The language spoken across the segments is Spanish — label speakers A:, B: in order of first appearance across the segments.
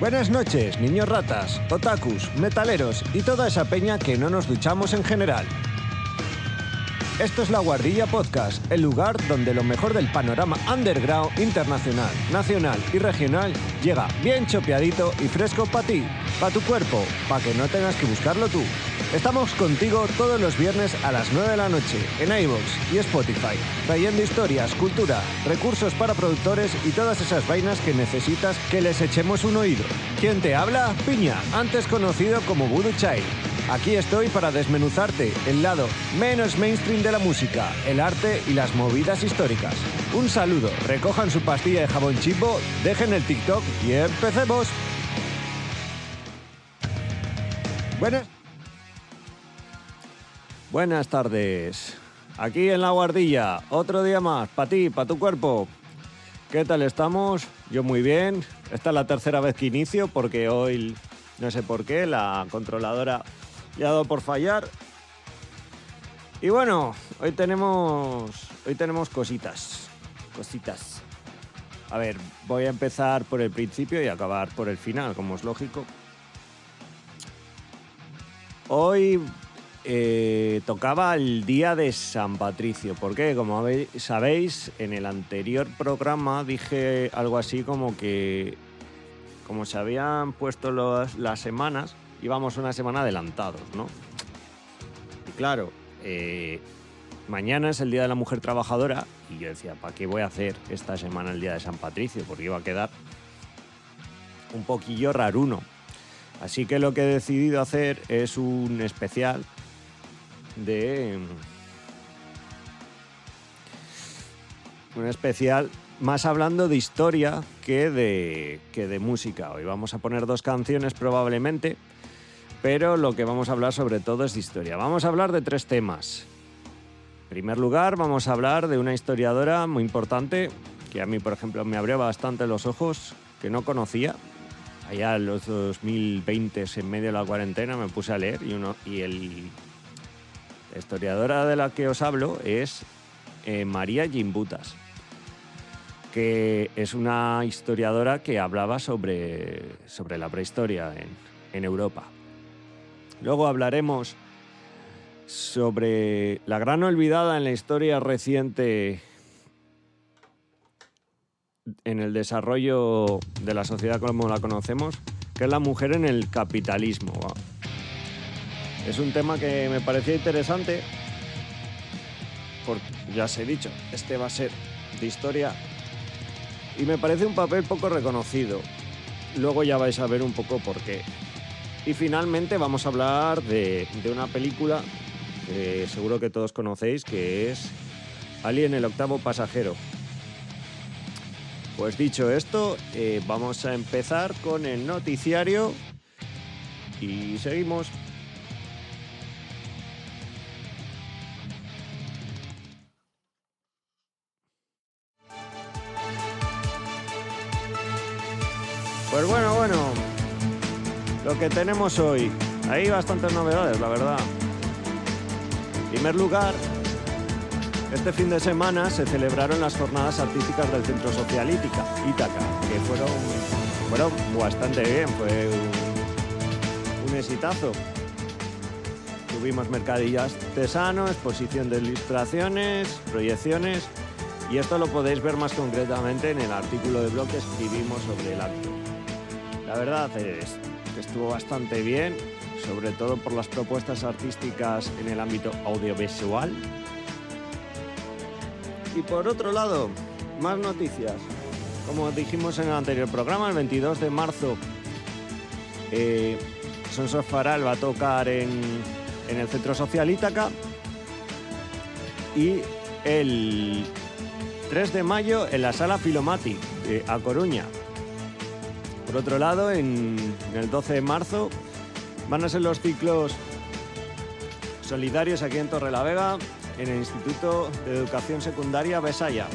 A: Buenas noches, niños ratas, otakus, metaleros y toda esa peña que no nos duchamos en general. Esto es La Guardilla Podcast, el lugar donde lo mejor del panorama underground, internacional, nacional y regional llega bien chopeadito y fresco para ti, para tu cuerpo, para que no tengas que buscarlo tú. Estamos contigo todos los viernes a las 9 de la noche en iVoox y Spotify, trayendo historias, cultura, recursos para productores y todas esas vainas que necesitas que les echemos un oído. ¿Quién te habla? Piña, antes conocido como Voodoo Child. Aquí estoy para desmenuzarte el lado menos mainstream de la música, el arte y las movidas históricas. Un saludo, recojan su pastilla de jabón Chimbo, dejen el TikTok y empecemos. Buenas tardes. Aquí en La Guardilla, otro día más, para ti, para tu cuerpo. ¿Qué tal estamos? Yo muy bien. Esta es la tercera vez que inicio porque hoy, no sé por qué, la controladora ya ha dado por fallar. Y bueno, hoy tenemos cositas. A ver, voy a empezar por el principio y acabar por el final, como es lógico. Hoy tocaba el día de San Patricio, porque como sabéis, en el anterior programa dije algo así como que, como se habían puesto las semanas, íbamos una semana adelantados, ¿no? Y claro, mañana es el Día de la Mujer Trabajadora y yo decía, ¿para qué voy a hacer esta semana el Día de San Patricio? Porque iba a quedar un poquillo raruno. Así que lo que he decidido hacer es un especial más hablando de historia que de música. Hoy vamos a poner 2 canciones probablemente, pero lo que vamos a hablar sobre todo es de historia. Vamos a hablar de 3 temas. En primer lugar, vamos a hablar de una historiadora muy importante que a mí, por ejemplo, me abrió bastante los ojos, que no conocía. Allá en los 2020, en medio de la cuarentena, me puse a leer la historiadora de la que os hablo es María Gimbutas, que es una historiadora que hablaba sobre la prehistoria en Europa. Luego hablaremos sobre la gran olvidada en la historia reciente en el desarrollo de la sociedad como la conocemos, que es la mujer en el capitalismo. Es un tema que me parecía interesante, porque ya os he dicho, este va a ser de historia y me parece un papel poco reconocido. Luego ya vais a ver un poco por qué. Y finalmente vamos a hablar de una película que seguro que todos conocéis, que es Alien, el octavo pasajero. Pues dicho esto, vamos a empezar con el noticiario y seguimos. Pues bueno, lo que tenemos hoy. Hay bastantes novedades, la verdad. En primer lugar, este fin de semana se celebraron las jornadas artísticas del Centro Social Ítaca, que fueron bastante bien, fue un exitazo. Tuvimos mercadillo artesano, exposición de ilustraciones, proyecciones, y esto lo podéis ver más concretamente en el artículo de blog que escribimos sobre el acto. La verdad es que estuvo bastante bien, sobre todo por las propuestas artísticas en el ámbito audiovisual. Y por otro lado, más noticias. Como dijimos en el anterior programa, el 22 de marzo, Sons of Faral va a tocar en el Centro Social Ítaca. Y el 3 de mayo en la Sala Filomatic, a Coruña. Por otro lado, en el 12 de marzo van a ser los ciclos solidarios aquí en Torrelavega, en el Instituto de Educación Secundaria Besaya.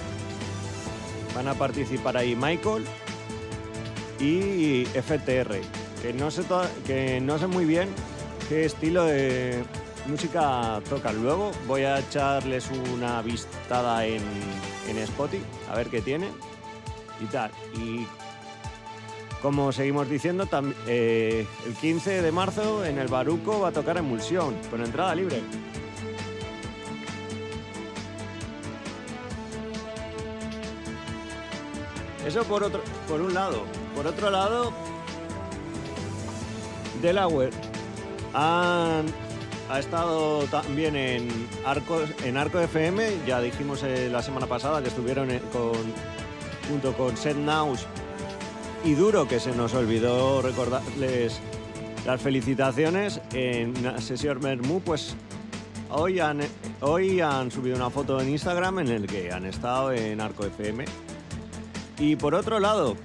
A: Van a participar ahí Michael y FTR, que no sé muy bien qué estilo de música tocan. Luego voy a echarles una vistada en Spotify, a ver qué tienen y tal. como seguimos diciendo, el 15 de marzo en el Baruco va a tocar Emulsión, con entrada libre. Eso por un lado. Por otro lado, Delaware ha estado también en Arco FM. Ya dijimos la semana pasada que estuvieron junto con Set Naus y Duro, que se nos olvidó recordarles las felicitaciones en la sesión Bermú. Pues hoy han subido una foto en Instagram en el que han estado en Arco FM. Y por otro lado,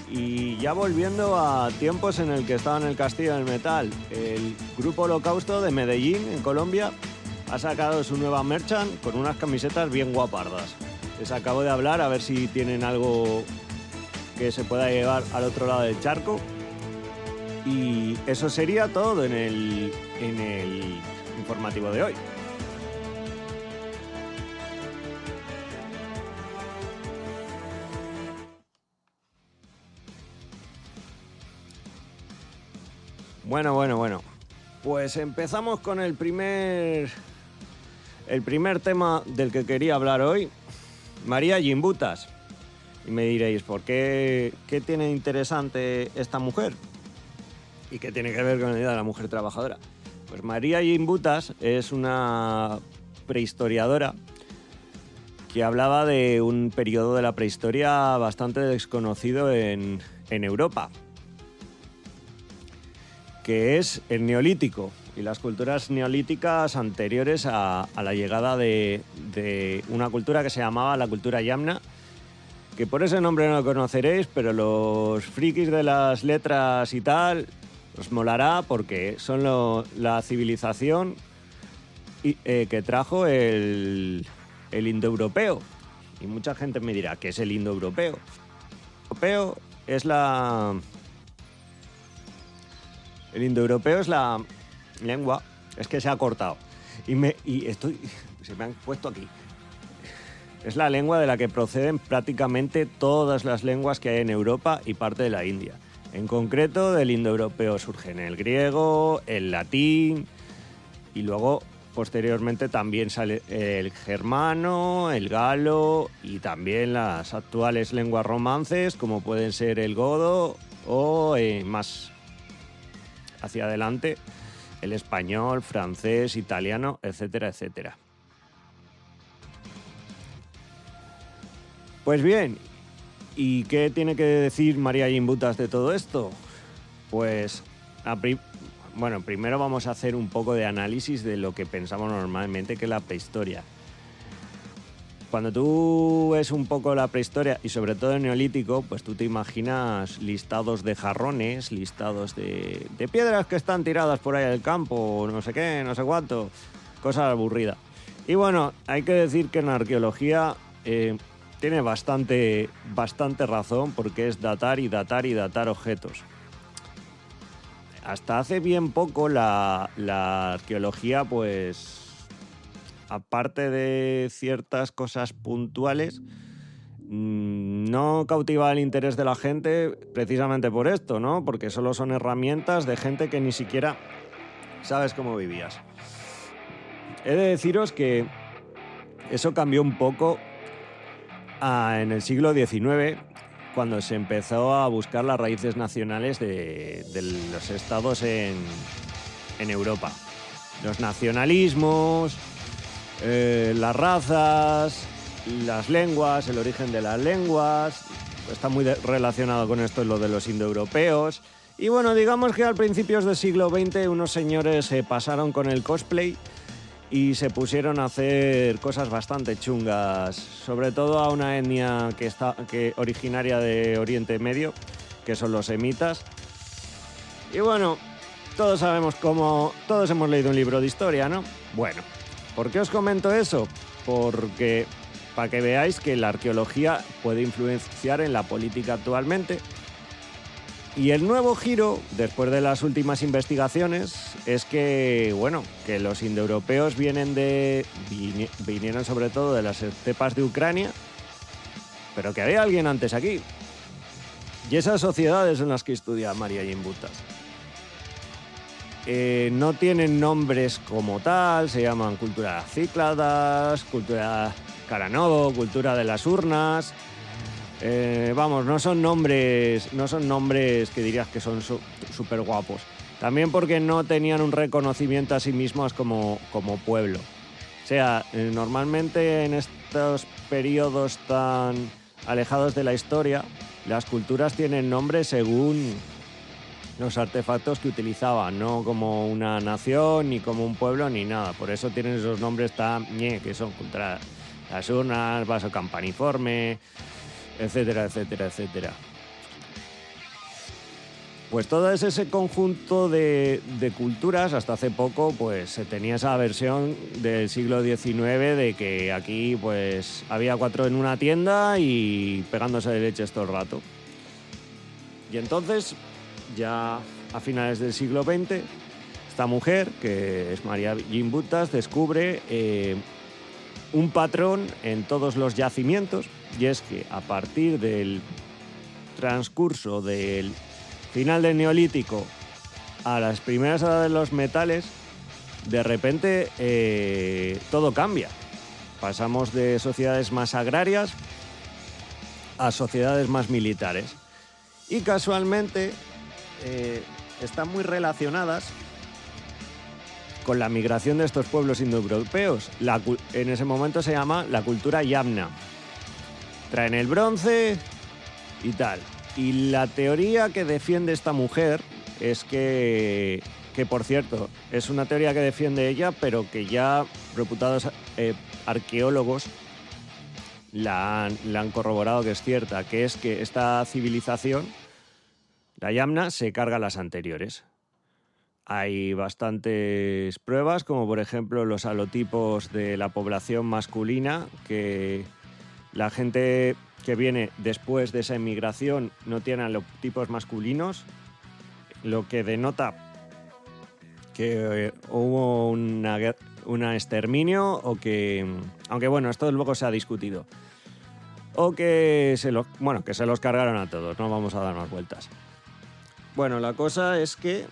A: y ya volviendo a tiempos en el que estaba en el Castillo del Metal, el Grupo Holocausto de Medellín, en Colombia, ha sacado su nueva merchant con unas camisetas bien guapardas. Les acabo de hablar a ver si tienen algo que se pueda llevar al otro lado del charco. Y eso sería todo en el informativo de hoy. Bueno. Pues empezamos con el primer tema del que quería hablar hoy, María Gimbutas. Y me diréis, ¿por qué tiene interesante esta mujer? ¿Y qué tiene que ver con la idea de la mujer trabajadora? Pues María Gimbutas es una prehistoriadora que hablaba de un periodo de la prehistoria bastante desconocido en Europa, que es el Neolítico y las culturas neolíticas anteriores a la llegada de una cultura que se llamaba la cultura Yamna, que por ese nombre no lo conoceréis, pero los frikis de las letras y tal os molará porque son la civilización que trajo el indoeuropeo. Y mucha gente me dirá, ¿qué es el indoeuropeo? El indoeuropeo es la lengua, es que se ha cortado se me han puesto aquí. Es la lengua de la que proceden prácticamente todas las lenguas que hay en Europa y parte de la India. En concreto, del indoeuropeo surgen el griego, el latín y luego posteriormente también sale el germano, el galo y también las actuales lenguas romances como pueden ser el godo o más hacia adelante el español, francés, italiano, etcétera, etcétera. Pues bien, ¿y qué tiene que decir María Gimbutas de todo esto? Pues, primero vamos a hacer un poco de análisis de lo que pensamos normalmente que es la prehistoria. Cuando tú ves un poco la prehistoria y sobre todo el neolítico, pues tú te imaginas listados de jarrones, listados de piedras que están tiradas por ahí del campo, no sé qué, no sé cuánto, cosas aburridas. Y bueno, hay que decir que en la arqueología tiene bastante razón porque es datar objetos. Hasta hace bien poco la arqueología, pues aparte de ciertas cosas puntuales, no cautiva el interés de la gente precisamente por esto, ¿no? Porque solo son herramientas de gente que ni siquiera sabes cómo vivías. He de deciros que eso cambió un poco en el siglo XIX, cuando se empezó a buscar las raíces nacionales de los estados en Europa. Los nacionalismos, las razas, las lenguas, el origen de las lenguas, está muy relacionado con esto lo de los indoeuropeos. Y bueno, digamos que al principios del siglo XX unos señores se pasaron con el cosplay y se pusieron a hacer cosas bastante chungas, sobre todo a una etnia que originaria de Oriente Medio, que son los semitas. Y bueno, todos hemos leído un libro de historia, ¿no? Bueno, ¿por qué os comento eso? Porque para que veáis que la arqueología puede influenciar en la política actualmente. Y el nuevo giro, después de las últimas investigaciones, es que, que los indoeuropeos vinieron sobre todo de las estepas de Ucrania, pero que había alguien antes aquí. Y esas sociedades en las que estudia María Gimbutas no tienen nombres como tal, se llaman cultura cícladas, cultura caranodo, cultura de las urnas. Vamos, no son nombres que dirías que son súper guapos. También porque no tenían un reconocimiento a sí mismos como pueblo. O sea, normalmente en estos periodos tan alejados de la historia, las culturas tienen nombres según los artefactos que utilizaban, no como una nación, ni como un pueblo, ni nada. Por eso tienen esos nombres tan que son cultura, las urnas, vaso campaniforme, etcétera, etcétera, etcétera. Pues todo ese conjunto de culturas, hasta hace poco, pues se tenía esa versión del siglo XIX de que aquí pues había 4 en una tienda y pegándose de leches todo el rato. Y entonces, ya a finales del siglo XX, esta mujer, que es María Gimbutas, descubre un patrón en todos los yacimientos, y es que a partir del transcurso del final del Neolítico a las primeras edades de los metales, de repente todo cambia. Pasamos de sociedades más agrarias a sociedades más militares. Y casualmente están muy relacionadas con la migración de estos pueblos indoeuropeos. En ese momento se llama la cultura yamna. Traen el bronce y tal. Y la teoría que defiende esta mujer es que por cierto, es una teoría que defiende ella, pero que ya reputados arqueólogos la han corroborado que es cierta, que es que esta civilización, la yamna, se carga a las anteriores. Hay bastantes pruebas, como por ejemplo los halotipos de la población masculina, que la gente que viene después de esa inmigración no tiene halotipos masculinos, lo que denota que hubo un exterminio o que, aunque bueno, esto luego se ha discutido, o que se los cargaron a todos, no vamos a darnos vueltas. Bueno, la cosa es que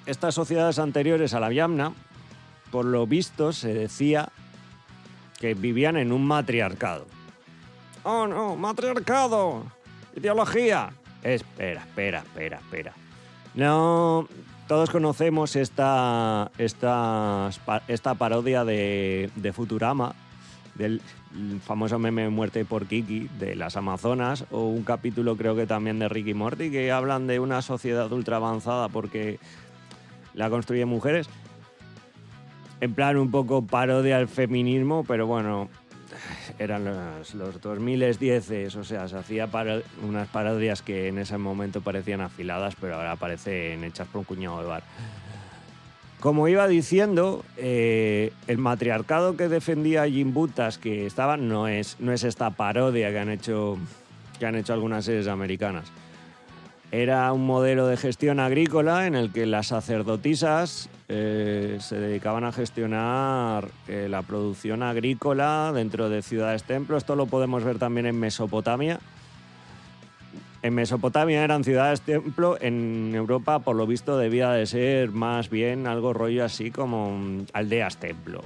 A: estas sociedades anteriores a la yamna, por lo visto, se decía que vivían en un matriarcado. ¡Oh, no! ¡Matriarcado! ¡Ideología! Espera. No, todos conocemos esta parodia de Futurama, del famoso meme Muerte por Kiki, de las Amazonas, o un capítulo creo que también de Rick y Morty, que hablan de una sociedad ultra avanzada porque la construyen mujeres. En plan un poco parodia al feminismo, pero bueno, eran los 2010, o sea, se hacía unas parodias que en ese momento parecían afiladas, pero ahora parecen hechas por un cuñado de bar. Como iba diciendo, el matriarcado que defendía Gimbutas, que estaba, no es esta parodia que han hecho algunas series americanas. Era un modelo de gestión agrícola en el que las sacerdotisas se dedicaban a gestionar la producción agrícola dentro de ciudades-templo. Esto lo podemos ver también en Mesopotamia. En Mesopotamia eran ciudades-templo, en Europa, por lo visto, debía de ser más bien algo rollo así como aldeas-templo.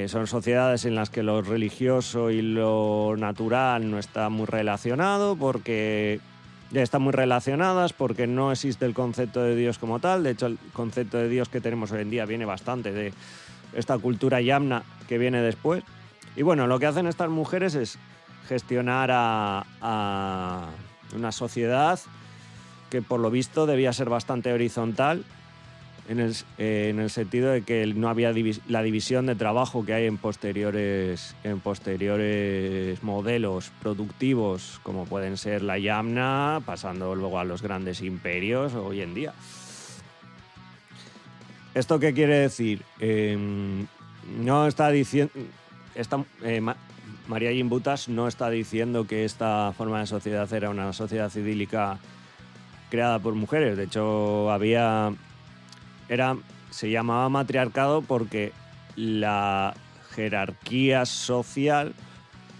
A: Son sociedades en las que lo religioso y lo natural no está muy relacionado, porque están muy relacionadas porque no existe el concepto de Dios como tal. De hecho, el concepto de Dios que tenemos hoy en día viene bastante de esta cultura yamna que viene después. Y bueno, lo que hacen estas mujeres es gestionar a una sociedad que por lo visto debía ser bastante horizontal en el sentido de que no había la división de trabajo que hay en posteriores modelos productivos, como pueden ser la yamna, pasando luego a los grandes imperios hoy en día. ¿Esto qué quiere decir? No está diciendo... María Gimbutas no está diciendo que esta forma de sociedad era una sociedad idílica creada por mujeres. De hecho, se llamaba matriarcado porque la jerarquía social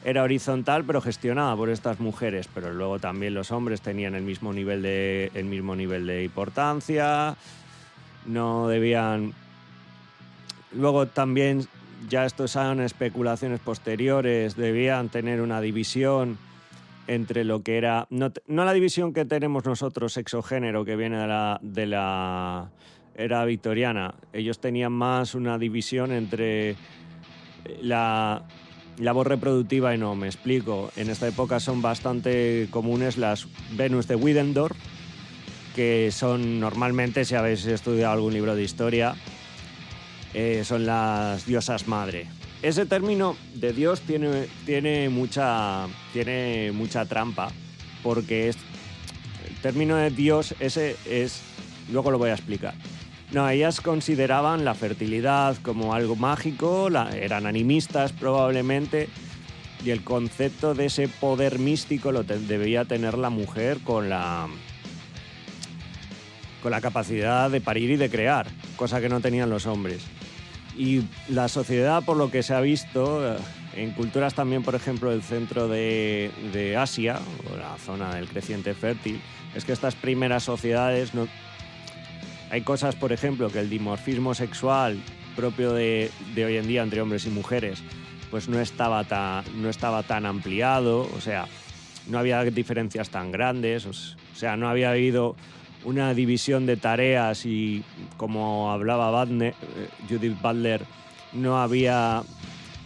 A: era horizontal pero gestionada por estas mujeres, pero luego también los hombres tenían el mismo nivel de importancia, no debían... Luego también, ya estos son especulaciones posteriores, debían tener una división entre lo que era... No la división que tenemos nosotros, sexo-género, que viene de la era victoriana. Ellos tenían más una división entre la labor reproductiva y no, me explico. En esta época son bastante comunes las Venus de Willendorf, que son normalmente, si habéis estudiado algún libro de historia, son las diosas madre. Ese término de Dios tiene mucha trampa, porque el término de Dios ese es... Luego lo voy a explicar. No, ellas consideraban la fertilidad como algo mágico, eran animistas probablemente, y el concepto de ese poder místico lo debía tener la mujer con la capacidad de parir y de crear, cosa que no tenían los hombres. Y la sociedad, por lo que se ha visto, en culturas también, por ejemplo, del centro de Asia, o la zona del creciente fértil, es que estas primeras sociedades no... Hay cosas, por ejemplo, que el dimorfismo sexual propio de hoy en día entre hombres y mujeres pues no estaba tan ampliado, o sea, no había diferencias tan grandes, o sea, no había habido una división de tareas y, como hablaba Judith Butler, no había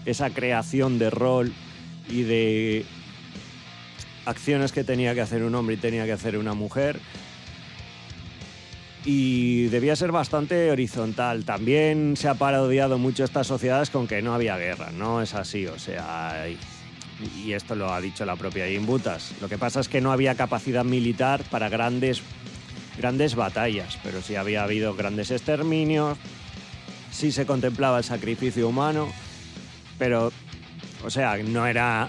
A: esa creación de rol y de acciones que tenía que hacer un hombre y tenía que hacer una mujer. Y debía ser bastante horizontal. También se ha parodiado mucho estas sociedades con que no había guerra. No es así, o sea... Y esto lo ha dicho la propia Jane Butas. Lo que pasa es que no había capacidad militar para grandes batallas, pero sí había habido grandes exterminios, sí se contemplaba el sacrificio humano, pero, o sea, no era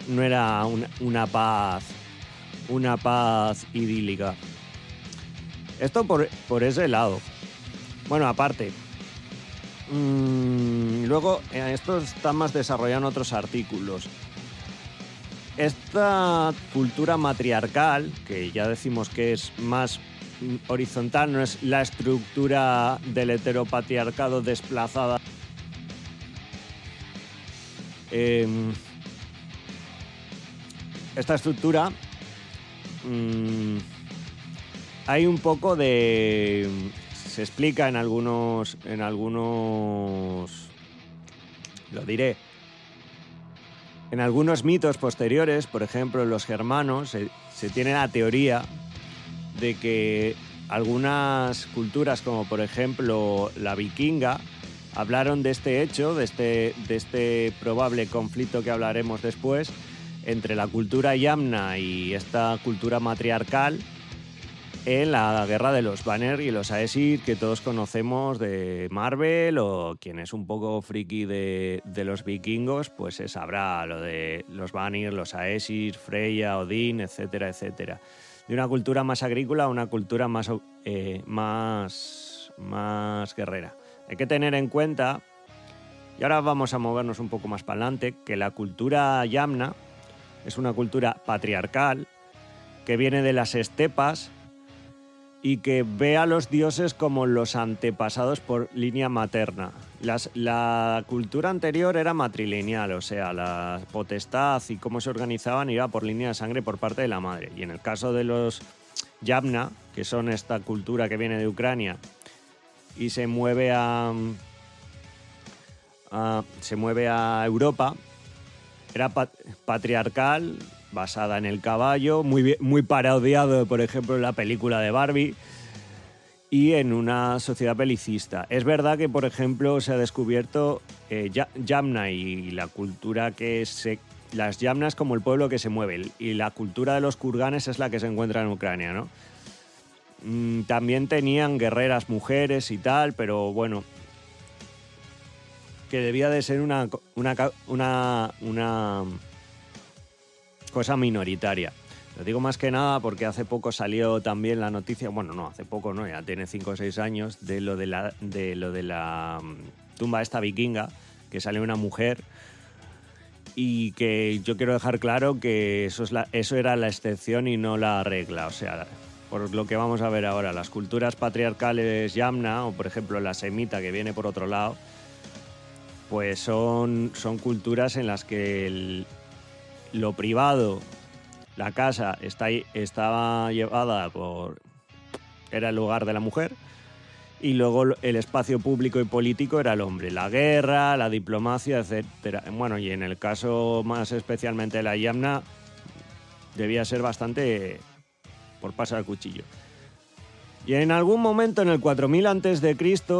A: una paz idílica. Esto por ese lado. Bueno, aparte, luego esto está más desarrollado en otros artículos. Esta cultura matriarcal, que ya decimos que es más horizontal, no es la estructura del heteropatriarcado desplazada. Esta estructura hay un poco de... Se explica en algunos lo diré, en algunos mitos posteriores, por ejemplo, en los germanos, se tiene la teoría de que algunas culturas, como por ejemplo la vikinga, hablaron de este hecho, de este probable conflicto que hablaremos después, entre la cultura yamna y esta cultura matriarcal, en la guerra de los Vanir y los Aesir, que todos conocemos de Marvel, o quien es un poco friki de los vikingos, pues se sabrá lo de los Vanir, los Aesir, Freya, Odín, etcétera, etcétera. De una cultura más agrícola a una cultura más guerrera. Hay que tener en cuenta, y ahora vamos a movernos un poco más para adelante, que la cultura yamna es una cultura patriarcal que viene de las estepas y que ve a los dioses como los antepasados por línea materna. La cultura anterior era matrilineal, o sea, la potestad y cómo se organizaban iba por línea de sangre por parte de la madre. Y en el caso de los Yamna, que son esta cultura que viene de Ucrania y se mueve a Europa, era patriarcal, basada en el caballo, muy parodiado, por ejemplo, en la película de Barbie, y en una sociedad belicista. Es verdad que, por ejemplo, se ha descubierto Yamna y la cultura las Yamnas como el pueblo que se mueve, y la cultura de los kurganes es la que se encuentra en Ucrania, ¿no? También tenían guerreras mujeres y tal, pero bueno, que debía de ser una cosa minoritaria. Lo digo más que nada porque hace poco salió también la noticia, bueno, no, hace poco no, ya tiene 5 o 6 años, de lo de la tumba esta vikinga, que salió una mujer y que yo quiero dejar claro que eso era la excepción y no la regla. O sea, por lo que vamos a ver ahora, las culturas patriarcales yamna, o por ejemplo la semita que viene por otro lado, pues son culturas en las que lo privado, la casa, estaba llevada era el lugar de la mujer, y luego el espacio público y político era el hombre. La guerra, la diplomacia, etcétera. Bueno, y en el caso más especialmente de la yamna, debía ser bastante por pasar el cuchillo. Y en algún momento, en el 4000 a.C.,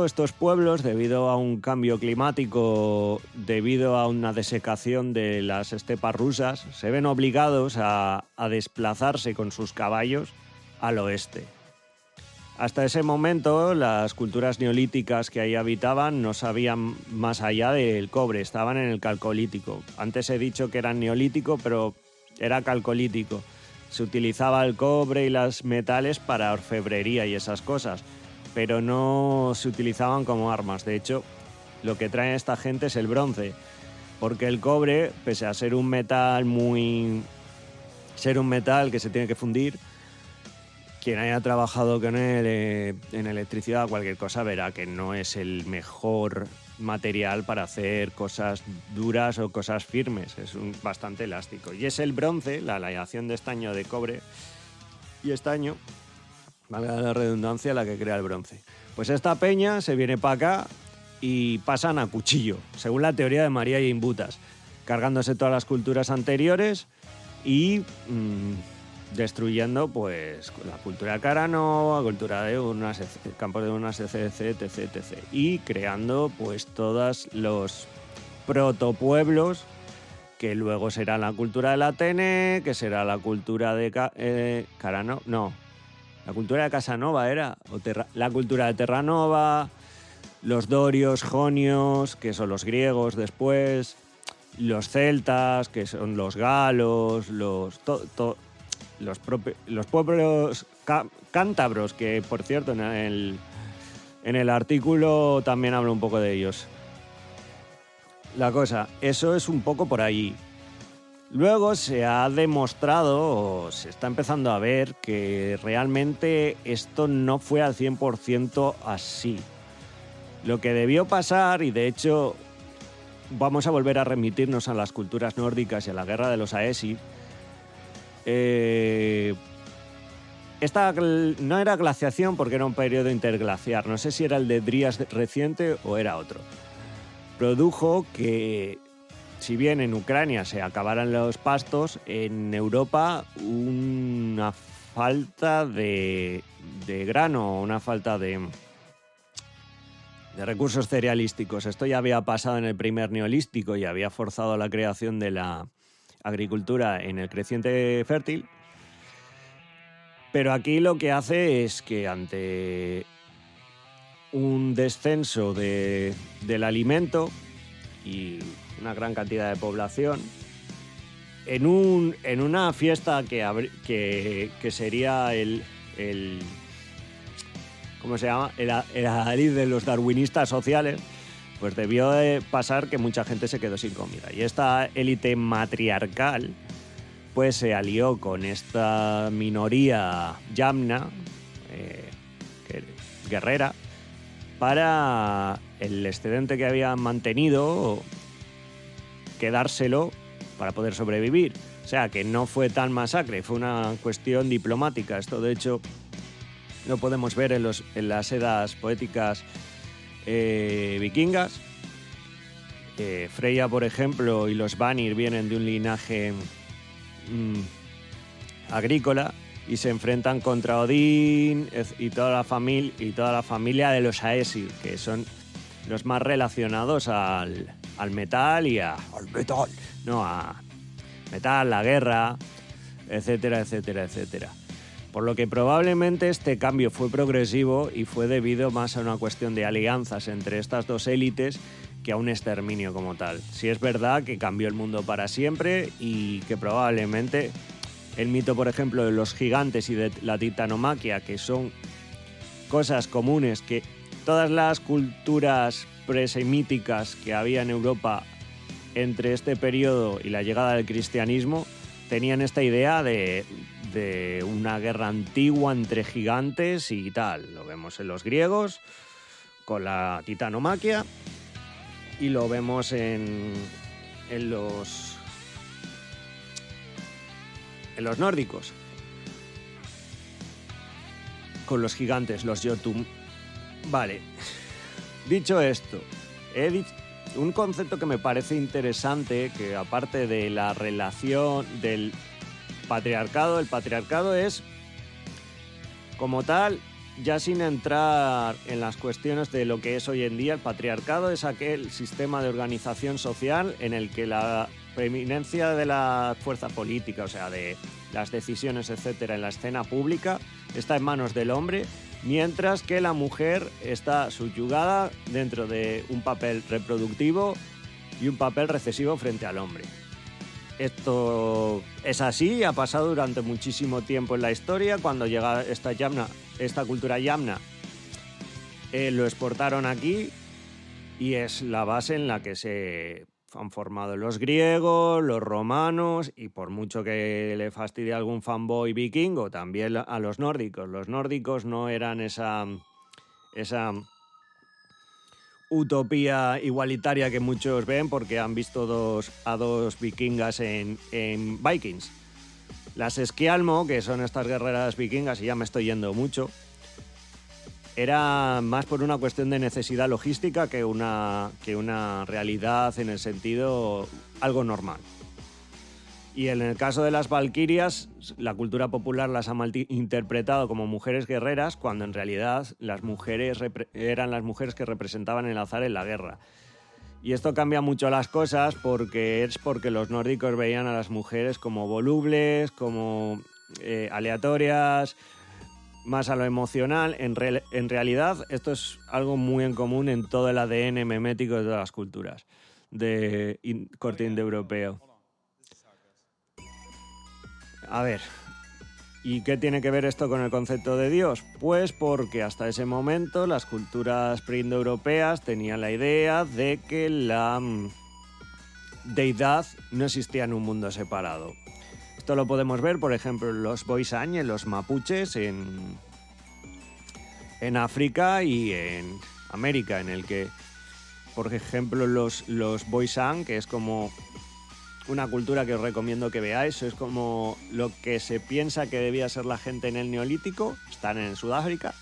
A: estos pueblos, debido a un cambio climático, debido a una desecación de las estepas rusas, se ven obligados a desplazarse con sus caballos al oeste. Hasta ese momento, las culturas neolíticas que ahí habitaban no sabían más allá del cobre, estaban en el calcolítico. Antes he dicho que eran neolítico, pero era calcolítico. Se utilizaba el cobre y los metales para orfebrería y esas cosas, pero no se utilizaban como armas. De hecho, lo que trae esta gente es el bronce, porque el cobre, pese a ser un metal que se tiene que fundir, quien haya trabajado con él en electricidad o cualquier cosa verá que no es el mejor material para hacer cosas duras o cosas firmes. Es bastante elástico. Y es el bronce, la aleación de estaño de cobre y estaño, valga la redundancia, la que crea el bronce. Pues esta peña se viene para acá y pasan a cuchillo, según la teoría de María y Imbutas, cargándose todas las culturas anteriores y destruyendo pues la cultura de Caranova, cultura de Urnas, campos de Urnas, etc. Y creando pues todos los protopueblos que luego será la cultura del Atene, que será la cultura de Caranova, no, la cultura de Casanova era, la cultura de Terranova, los dorios, jonios, que son los griegos después, los celtas, que son los galos, los pueblos cántabros, que por cierto en el artículo también hablo un poco de ellos. La cosa, eso es un poco por ahí. Luego se ha demostrado, o se está empezando a ver, que realmente esto no fue al 100% así. Lo que debió pasar, y de hecho vamos a volver a remitirnos a las culturas nórdicas y a la guerra de los Aesir. Esta no era glaciación porque era un periodo interglaciar, no sé si era el de Drías reciente o era otro. Produjo que, si bien en Ucrania se acabaran los pastos, en Europa una falta de grano, una falta de recursos cerealísticos. Esto ya había pasado en el primer neolítico y había forzado la creación de la agricultura en el creciente fértil, pero aquí lo que hace es que ante un descenso del alimento y una gran cantidad de población, en una fiesta que sería el ¿cómo se llama? El adalid de los darwinistas sociales, pues debió de pasar que mucha gente se quedó sin comida. Y esta élite matriarcal pues se alió con esta minoría yamna, guerrera, para el excedente que habían mantenido quedárselo para poder sobrevivir. O sea, que no fue tan masacre, fue una cuestión diplomática. Esto, de hecho, lo podemos ver en las edas poéticas vikingas. Freya, por ejemplo, y los Vanir vienen de un linaje agrícola y se enfrentan contra Odín y toda la familia de los Aesir, que son los más relacionados al metal y al metal, no, a metal, la guerra, etcétera. Por lo que probablemente este cambio fue progresivo y fue debido más a una cuestión de alianzas entre estas dos élites que a un exterminio como tal. Sí es verdad que cambió el mundo para siempre y que probablemente el mito, por ejemplo, de los gigantes y de la titanomaquia, que son cosas comunes que todas las culturas presemíticas que había en Europa entre este periodo y la llegada del cristianismo, tenían esta idea de una guerra antigua entre gigantes y tal. Lo vemos en los griegos con la titanomaquia y lo vemos en los nórdicos con los gigantes, los Jotun. Vale, dicho esto, he dicho un concepto que me parece interesante, que aparte de la relación del patriarcado, el patriarcado es, como tal, ya sin entrar en las cuestiones de lo que es hoy en día, el patriarcado es aquel sistema de organización social en el que la preeminencia de la fuerza política, o sea, de las decisiones, etcétera, en la escena pública, está en manos del hombre, mientras que la mujer está subyugada dentro de un papel reproductivo y un papel recesivo frente al hombre. Esto es así, ha pasado durante muchísimo tiempo en la historia. Cuando llega esta cultura yamna, lo exportaron aquí y es la base en la que se han formado los griegos, los romanos y, por mucho que le fastidie algún fanboy vikingo, también a los nórdicos. Los nórdicos no eran esa utopía igualitaria que muchos ven porque han visto a dos vikingas en Vikings. Las Esquialmo, que son estas guerreras vikingas, y ya me estoy yendo mucho, era más por una cuestión de necesidad logística que una realidad en el sentido algo normal. Y en el caso de las valquirias, la cultura popular las ha malinterpretado como mujeres guerreras, cuando en realidad las mujeres eran las mujeres que representaban el azar en la guerra. Y esto cambia mucho las cosas porque los nórdicos veían a las mujeres como volubles, como aleatorias, más a lo emocional. En realidad, esto es algo muy en común en todo el ADN memético de todas las culturas de corte indoeuropeo. A ver, ¿y qué tiene que ver esto con el concepto de Dios? Pues porque hasta ese momento las culturas preindoeuropeas tenían la idea de que la deidad no existía en un mundo separado. Esto lo podemos ver, por ejemplo, en los Boisan, en los mapuches, en África y en América, en el que, por ejemplo, los Boisan, que es como una cultura que os recomiendo que veáis, es como lo que se piensa que debía ser la gente en el Neolítico, están en Sudáfrica.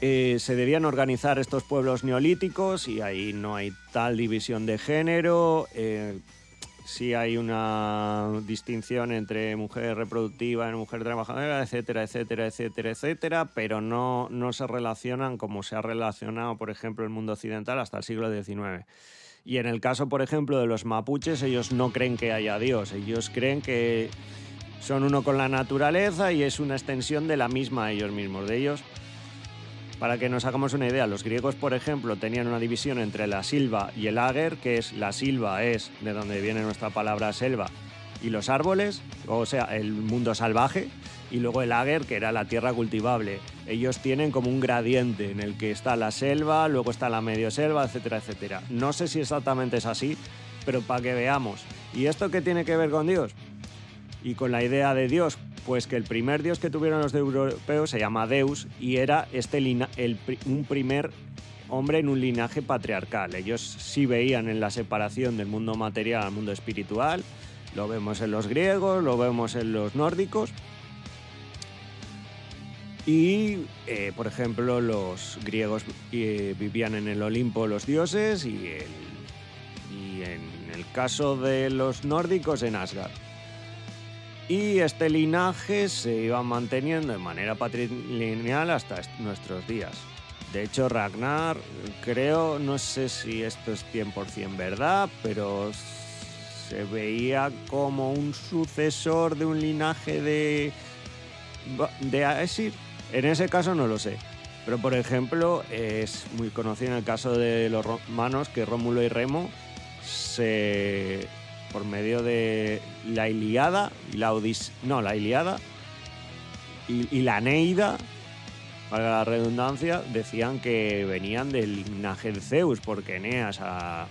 A: Se debían organizar estos pueblos neolíticos y ahí no hay tal división de género. Sí hay una distinción entre mujer reproductiva y mujer trabajadora, etcétera, etcétera, etcétera, etcétera, pero no se relacionan como se ha relacionado, por ejemplo, el mundo occidental hasta el siglo XIX. Y en el caso, por ejemplo, de los mapuches, ellos no creen que haya Dios, ellos creen que son uno con la naturaleza y es una extensión de la misma ellos mismos, de ellos. Para que nos hagamos una idea, los griegos, por ejemplo, tenían una división entre la silva y el áger, que es la silva es de donde viene nuestra palabra selva, y los árboles, o sea, el mundo salvaje, y luego el áger, que era la tierra cultivable. Ellos tienen como un gradiente en el que está la selva, luego está la medio selva, etcétera, etcétera. No sé si exactamente es así, pero para que veamos. ¿Y esto qué tiene que ver con Dios? Y con la idea de Dios, pues que el primer Dios que tuvieron los europeos se llama Deus y era un primer hombre en un linaje patriarcal. Ellos sí veían en la separación del mundo material al mundo espiritual. Lo vemos en los griegos, lo vemos en los nórdicos. Y, por ejemplo, los griegos vivían en el Olimpo los dioses y en el caso de los nórdicos en Asgard. Y este linaje se iba manteniendo de manera patrilineal hasta nuestros días. De hecho, Ragnar, creo, no sé si esto es 100% verdad, pero se veía como un sucesor de un linaje de Aesir. En ese caso no lo sé, pero por ejemplo es muy conocido en el caso de los romanos que Rómulo y Remo por medio de la Ilíada y la Iliada y la Eneida valga la redundancia, decían que venían del linaje de Zeus, porque Eneas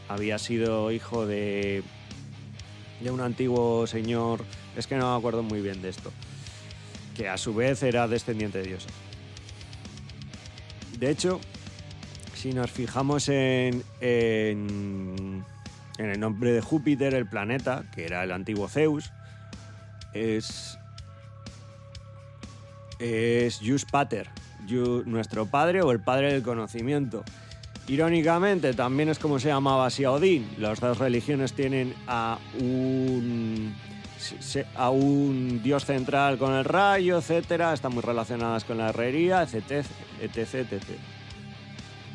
A: había sido hijo de un antiguo señor, es que no me acuerdo muy bien de esto, que a su vez era descendiente de dioses. De hecho, si nos fijamos en el nombre de Júpiter, el planeta, que era el antiguo Zeus, es Jus Pater, nuestro padre o el padre del conocimiento. Irónicamente, también es como se llamaba así a Odín. Las dos religiones tienen a un dios central con el rayo, etcétera, están muy relacionadas con la herrería, etc, etc, etc.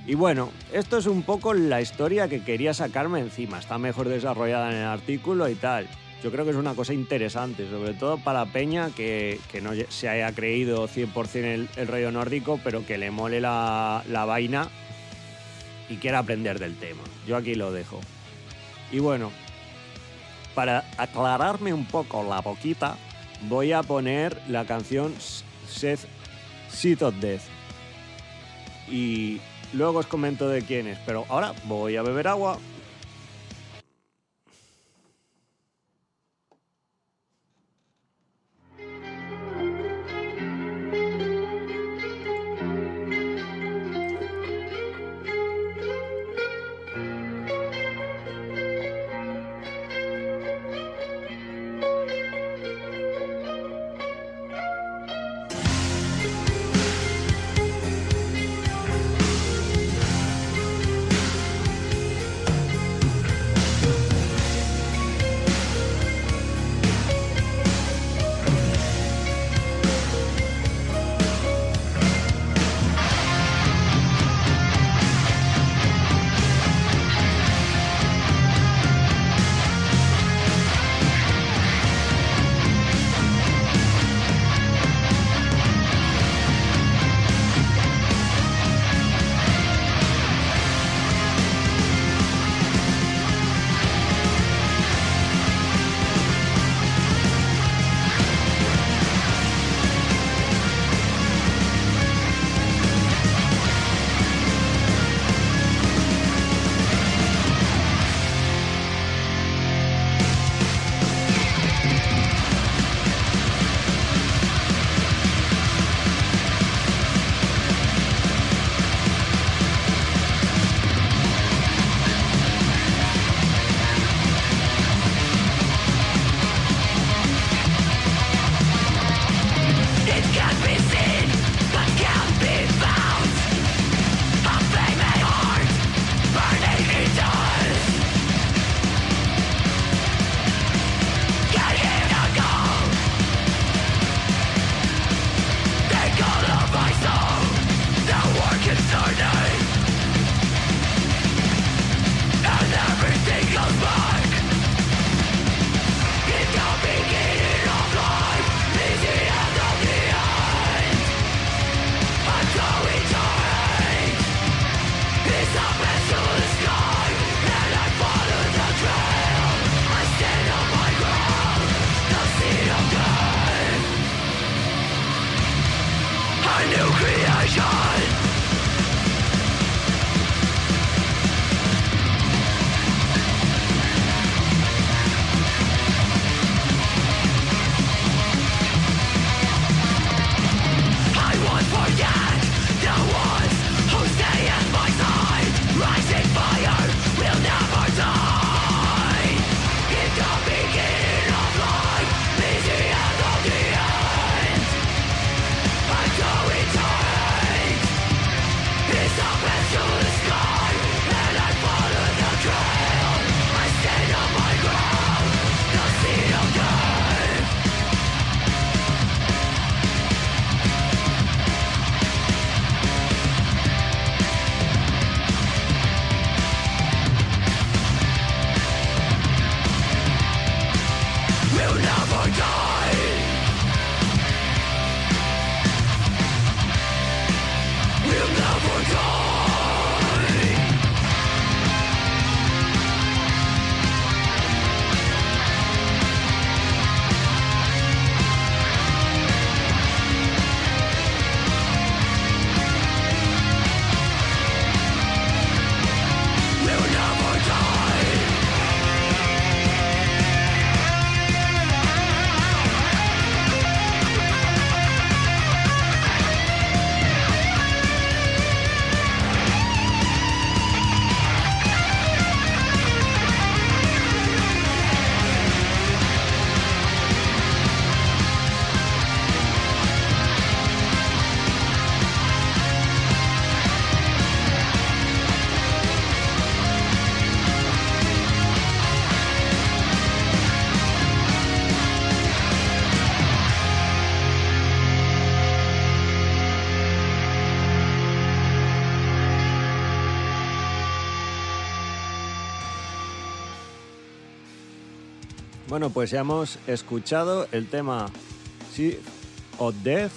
A: Y bueno, esto es un poco la historia que quería sacarme encima. Está mejor desarrollada en el artículo y tal. Yo creo que es una cosa interesante, sobre todo para Peña que no se haya creído 100% el rollo nórdico, pero que le mole la vaina y quiera aprender del tema. Yo aquí lo dejo. Y bueno, para aclararme un poco la boquita, voy a poner la canción Seed of Death. Y luego os comento de quién es, pero ahora voy a beber agua. Bueno, pues ya hemos escuchado el tema Sea of Death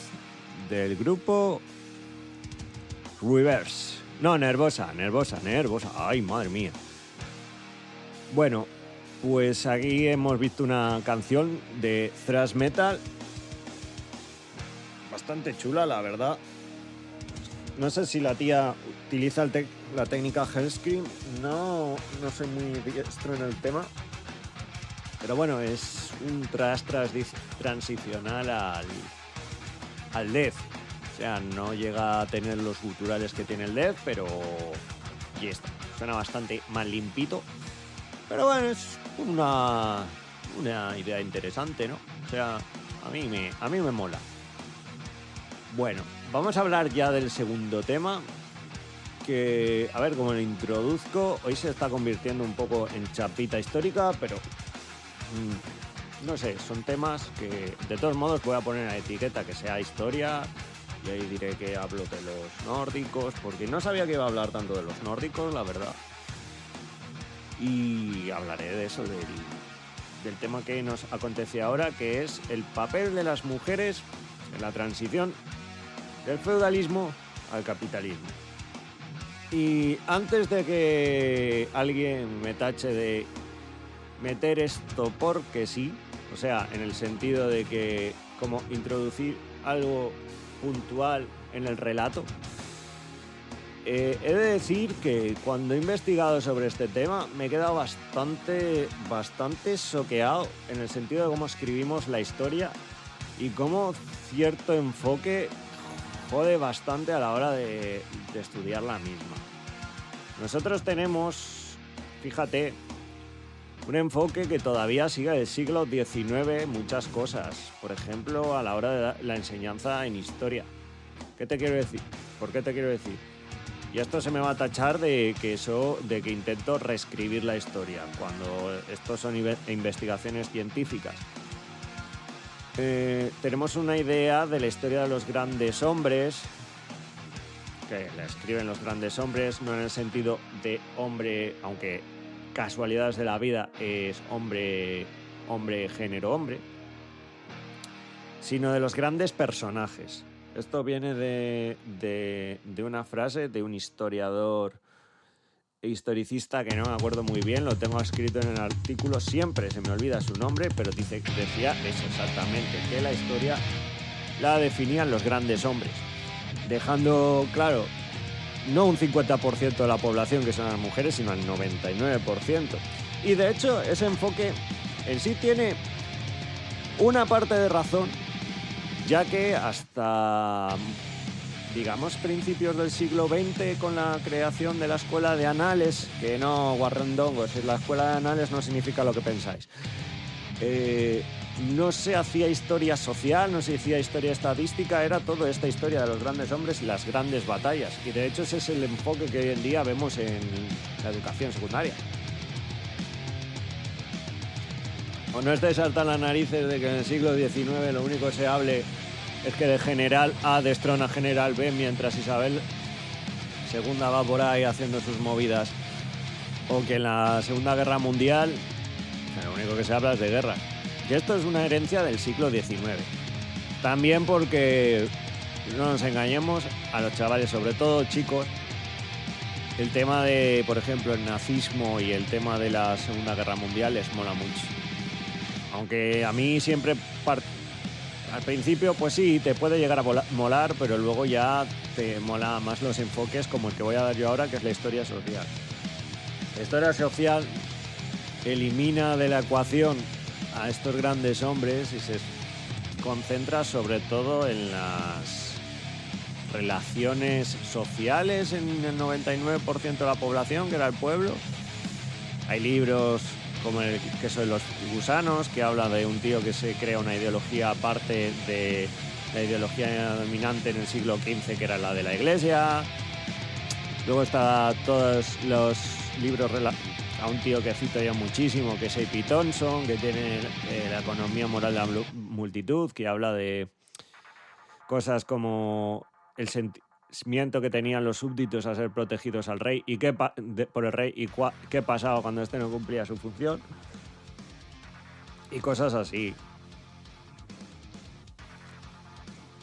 A: del grupo Reverse. No, Nervosa. Ay, madre mía. Bueno, pues aquí hemos visto una canción de thrash metal bastante chula, la verdad. No sé si la tía utiliza la técnica Hellscream. No soy muy diestro en el tema. Pero bueno, es un thrash transicional al death. O sea, no llega a tener los guturales que tiene el death, pero y está. Suena bastante más limpito. Pero bueno, es una idea interesante, ¿no? O sea, a mí me mola. Bueno, vamos a hablar ya del segundo tema, que, a ver, como lo introduzco, hoy se está convirtiendo un poco en chapita histórica, pero no sé, son temas que de todos modos voy a poner en la etiqueta que sea historia, y ahí diré que hablo de los nórdicos, porque no sabía que iba a hablar tanto de los nórdicos, la verdad. Y hablaré de eso, del tema que nos acontece ahora, que es el papel de las mujeres en la transición del feudalismo al capitalismo. Y antes de que alguien me tache de meter esto porque sí, o sea, en el sentido de que como introducir algo puntual en el relato, he de decir que cuando he investigado sobre este tema me he quedado bastante choqueado en el sentido de cómo escribimos la historia y cómo cierto enfoque jode bastante a la hora de estudiar la misma. Nosotros tenemos, fíjate, un enfoque que todavía sigue del siglo XIX, muchas cosas. Por ejemplo, a la hora de la enseñanza en historia. ¿Qué te quiero decir? ¿Por qué te quiero decir? Y esto se me va a tachar de que intento reescribir la historia, cuando esto son investigaciones científicas. Tenemos una idea de la historia de los grandes hombres, que la escriben los grandes hombres, no en el sentido de hombre, aunque casualidades de la vida es hombre, género hombre, sino de los grandes personajes. Esto viene de una frase de un historiador e historicista que no me acuerdo muy bien, lo tengo escrito en el artículo, siempre se me olvida su nombre, pero decía eso exactamente, que la historia la definían los grandes hombres, dejando claro, no un 50% de la población que son las mujeres, sino el 99%. Y de hecho, ese enfoque en sí tiene una parte de razón, ya que hasta, digamos, principios del siglo XX, con la creación de la escuela de anales, que no, guarrendongos, la escuela de anales no significa lo que pensáis, no se hacía historia social, no se hacía historia estadística, era toda esta historia de los grandes hombres y las grandes batallas. Y de hecho ese es el enfoque que hoy en día vemos en la educación secundaria. O no estés harta las narices de que en el siglo XIX lo único que se hable es que de general A destrona a general B, mientras Isabel II va por ahí haciendo sus movidas. O que en la Segunda Guerra Mundial lo único que se habla es de guerra. Y esto es una herencia del siglo XIX. También porque, no nos engañemos, a los chavales, sobre todo chicos, el tema de, por ejemplo, el nazismo y el tema de la Segunda Guerra Mundial les mola mucho. Aunque a mí siempre, al principio, pues sí, te puede llegar a molar, pero luego ya te mola más los enfoques como el que voy a dar yo ahora, que es la historia social. La historia social elimina de la ecuación a estos grandes hombres y se concentra sobre todo en las relaciones sociales en el 99% de la población, que era el pueblo. Hay libros como el queso de los gusanos, que habla de un tío que se crea una ideología aparte de la ideología dominante en el siglo XV, que era la de la Iglesia. Luego está todos los libros a un tío que cito ya muchísimo, que es A.P. Thompson, que tiene la economía moral de la multitud, que habla de cosas como el sentimiento que tenían los súbditos a ser protegidos al rey y por el rey y qué pasaba cuando este no cumplía su función. y cosas así.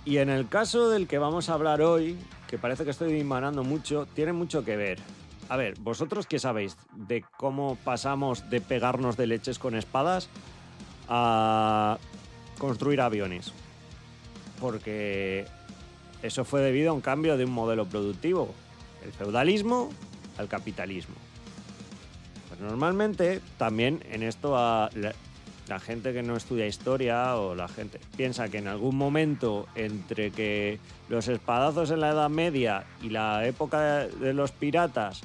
A: Y en el caso del que vamos a hablar hoy, que parece que estoy dimanando mucho, tiene mucho que ver. A ver, ¿vosotros qué sabéis de cómo pasamos de pegarnos de leches con espadas a construir aviones? Porque eso fue debido a un cambio de un modelo productivo, el feudalismo al capitalismo. Pues normalmente también en esto la gente que no estudia historia o la gente piensa que en algún momento entre que los espadazos en la Edad Media y la época de los piratas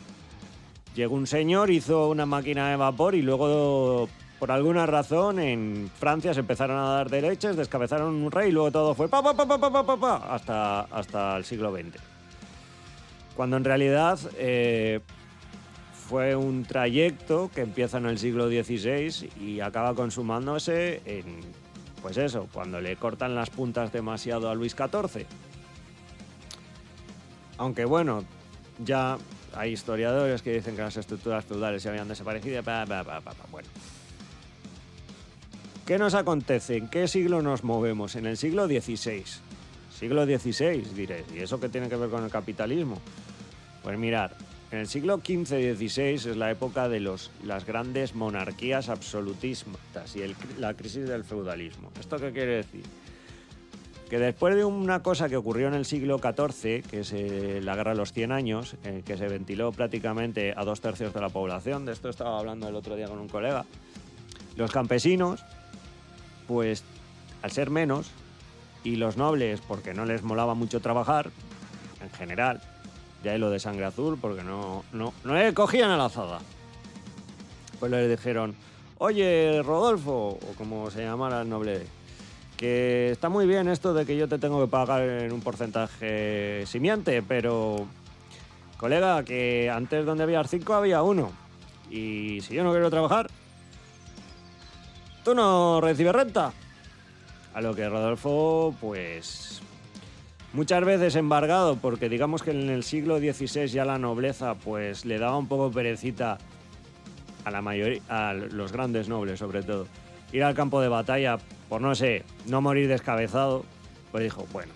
A: llegó un señor, hizo una máquina de vapor y luego por alguna razón en Francia se empezaron a dar de leches, descabezaron un rey y luego todo fue hasta el siglo XX. Cuando en realidad fue un trayecto que empieza en el siglo XVI y acaba consumándose en, pues eso, cuando le cortan las puntas demasiado a Luis XIV. Aunque bueno, ya hay historiadores que dicen que las estructuras feudales se habían desaparecido. Bueno. ¿Qué nos acontece? ¿En qué siglo nos movemos? En el siglo XVI. Siglo XVI, diréis. ¿Y eso qué tiene que ver con el capitalismo? Pues mirad. En el siglo XV-XVI es la época de las grandes monarquías absolutistas y la crisis del feudalismo. ¿Esto qué quiere decir? Que después de una cosa que ocurrió en el siglo XIV, que es la Guerra de los 100 años, que se ventiló prácticamente a 2/3 de la población, de esto estaba hablando el otro día con un colega, los campesinos, pues al ser menos, y los nobles, porque no les molaba mucho trabajar, en general, de ahí lo de sangre azul, porque no le cogían a la azada. Pues les dijeron, oye, Rodolfo, o como se llamara el noble, que está muy bien esto de que yo te tengo que pagar en un porcentaje simiente, pero, colega, que antes donde había 5 había 1. Y si yo no quiero trabajar, tú no recibes renta. A lo que Rodolfo, pues muchas veces embargado, porque digamos que en el siglo XVI ya la nobleza pues le daba un poco perecita a la mayoría, a los grandes nobles sobre todo, ir al campo de batalla por no morir descabezado, pues dijo, bueno,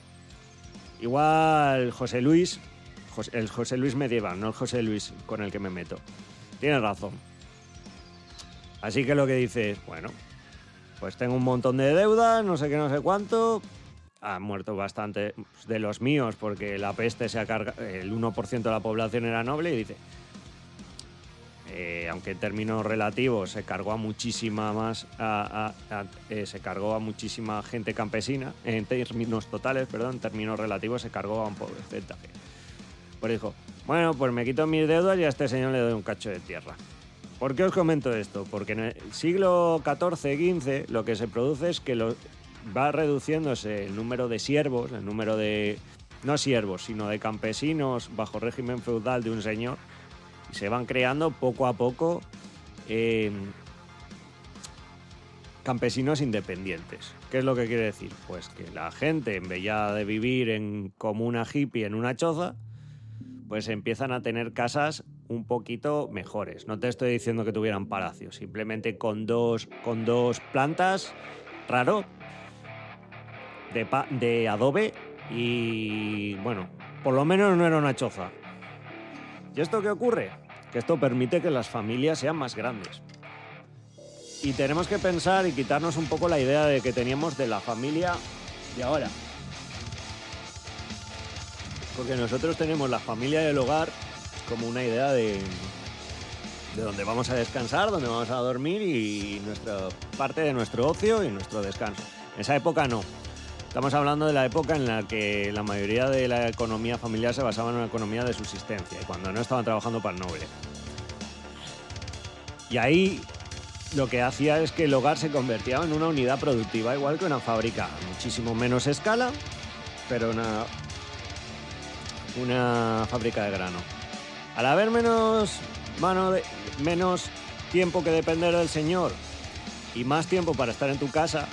A: igual el José Luis medieval, no el José Luis con el que me meto, tiene razón. Así que lo que dice es, bueno, pues tengo un montón de deudas, no sé qué, no sé cuánto. Han muerto bastante de los míos porque la peste se ha cargado, el 1% de la población era noble, y dice, aunque en términos relativos se cargó a muchísima se cargó a muchísima gente campesina, en términos totales, en términos relativos se cargó a un porcentaje. Pues dijo, bueno, pues me quito mis deudas y a este señor le doy un cacho de tierra. ¿Por qué os comento esto? Porque en el siglo XIV-XV lo que se produce es que va reduciéndose el número de siervos, el número de, no siervos, sino de campesinos bajo régimen feudal de un señor, y se van creando poco a poco campesinos independientes. ¿Qué es lo que quiere decir? Pues que la gente, en vez ya de vivir en como una hippie en una choza, pues empiezan a tener casas un poquito mejores. No te estoy diciendo que tuvieran palacios, simplemente con dos plantas, raro, de adobe, y bueno, por lo menos no era una choza. ¿Y esto qué ocurre? Que esto permite que las familias sean más grandes. Y tenemos que pensar y quitarnos un poco la idea de que teníamos de la familia de ahora. Porque nosotros tenemos la familia del hogar como una idea de donde vamos a descansar, donde vamos a dormir y nuestra parte de nuestro ocio y nuestro descanso. En esa época no. Estamos hablando de la época en la que la mayoría de la economía familiar se basaba en una economía de subsistencia y cuando no estaban trabajando para el noble. Y ahí lo que hacía es que el hogar se convertía en una unidad productiva, igual que una fábrica, a muchísimo menos escala, pero una fábrica de grano. Al haber menos tiempo que depender del señor y más tiempo para estar en tu casa,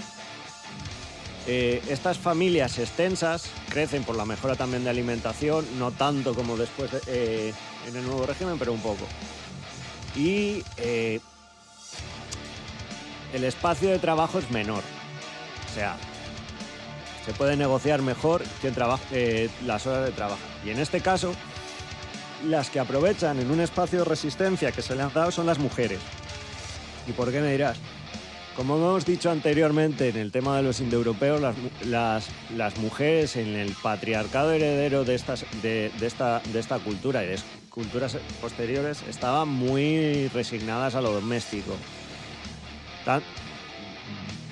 A: estas familias extensas crecen por la mejora también de alimentación, no tanto como después en el nuevo régimen, pero un poco. Y el espacio de trabajo es menor. O sea, se puede negociar mejor las horas de trabajo. Y en este caso, las que aprovechan en un espacio de resistencia que se le han dado son las mujeres. ¿Y por qué me dirás? Como hemos dicho anteriormente en el tema de los indoeuropeos, las mujeres en el patriarcado heredero de esta cultura y de culturas posteriores estaban muy resignadas a lo doméstico.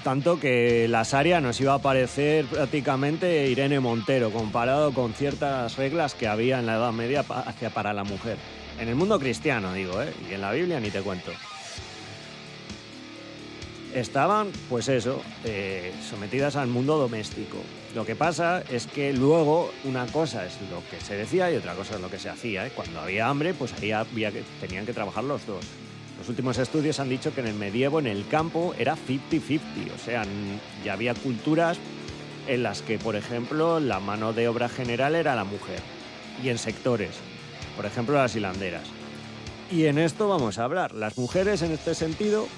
A: Tanto que la Saria nos iba a parecer prácticamente Irene Montero, comparado con ciertas reglas que había en la Edad Media para la mujer. En el mundo cristiano, digo, y en la Biblia ni te cuento. Estaban, pues eso, sometidas al mundo doméstico. Lo que pasa es que luego una cosa es lo que se decía y otra cosa es lo que se hacía. Cuando había hambre, pues tenían que trabajar los dos. Los últimos estudios han dicho que en el medievo, en el campo, era 50-50. O sea, ya había culturas en las que, por ejemplo, la mano de obra general era la mujer. Y en sectores, por ejemplo, las hilanderas. Y en esto vamos a hablar. Las mujeres, en este sentido,